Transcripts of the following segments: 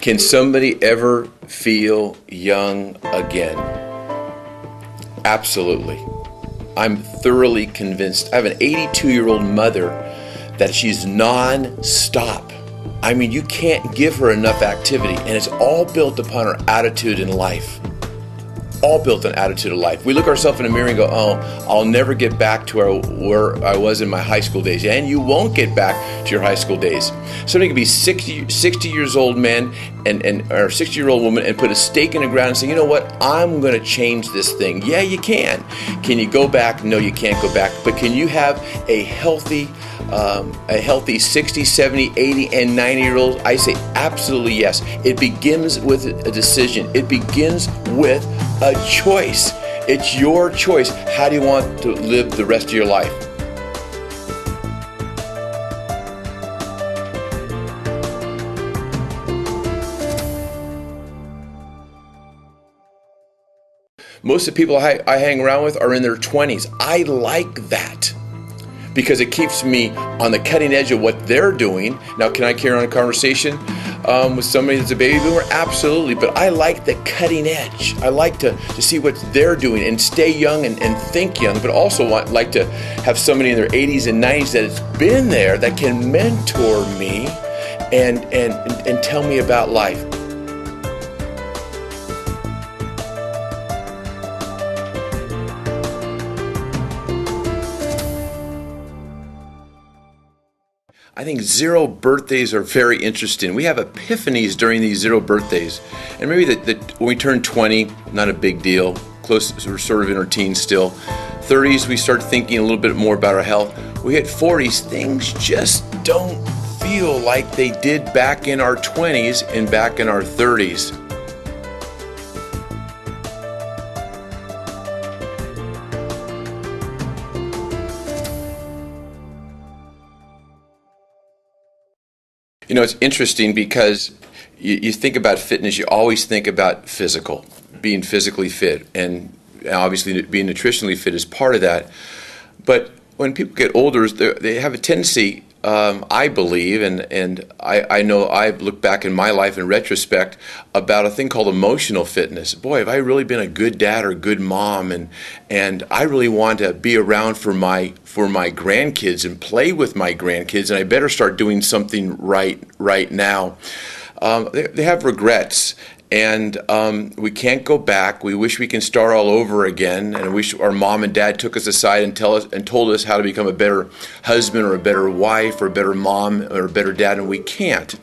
Can somebody ever feel young again? Absolutely. I'm thoroughly convinced. I have an 82-year-old mother that she's non-stop. I mean, you can't give her enough activity, and it's all built upon her attitude in life. All built on attitude of life. We look ourselves in the mirror and go, oh, I'll never get back to where I was in my high school days. And you won't get back to your high school days. Somebody can be 60 years old man or 60-year-old woman and put a stake in the ground and say, you know what, I'm going to change this thing. Yeah, you can. Can you go back? No, you can't go back. But can you have a healthy 60, 70, 80, and 90-year-olds? I say absolutely yes. It begins with a decision. It begins with a choice. It's your choice. How do you want to live the rest of your life? Most of the people I hang around with are in their 20s. I like that, because it keeps me on the cutting edge of what they're doing. Now, can I carry on a conversation with somebody that's a baby boomer? Absolutely, but I like the cutting edge. I like to see what they're doing and stay young and think young, but also like to have somebody in their 80s and 90s that has been there that can mentor me and tell me about life. I think 0 birthdays are very interesting. We have epiphanies during these 0 birthdays. And maybe when we turn 20, not a big deal. We're sort of in our teens still. 30s, we start thinking a little bit more about our health. We hit 40s, things just don't feel like they did back in our 20s and back in our 30s. You know, it's interesting because you think about fitness, you always think about physical, being physically fit, and obviously being nutritionally fit is part of that. But when people get older, they have a tendency, I believe, and I know I've looked back in my life in retrospect about a thing called emotional fitness. Boy, have I really been a good dad or a good mom, and I really want to be around for my grandkids and play with my grandkids, and I better start doing something right now. They have regrets. And we can't go back. We wish we can start all over again, and wish our mom and dad took us aside and told us how to become a better husband or a better wife or a better mom or a better dad, and we can't.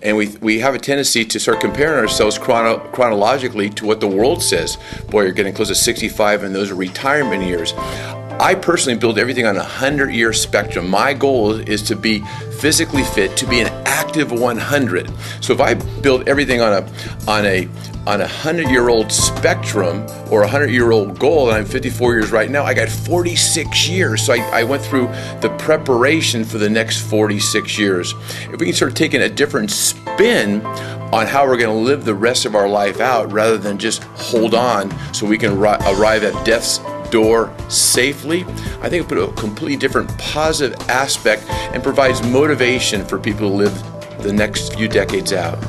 And we have a tendency to start comparing ourselves chronologically to what the world says. Boy, you're getting close to 65, and those are retirement years. I personally build everything on a 100-year spectrum. My goal is to be physically fit, to be an active 100. So if I build everything on a 100-year-old spectrum or a 100-year-old goal, and I'm 54 years right now, I got 46 years. So I went through the preparation for the next 46 years. If we can start taking a different spin on how we're going to live the rest of our life out, rather than just hold on so we can arrive at death's door safely, I think it put a completely different positive aspect and provides motivation for people to live the next few decades out.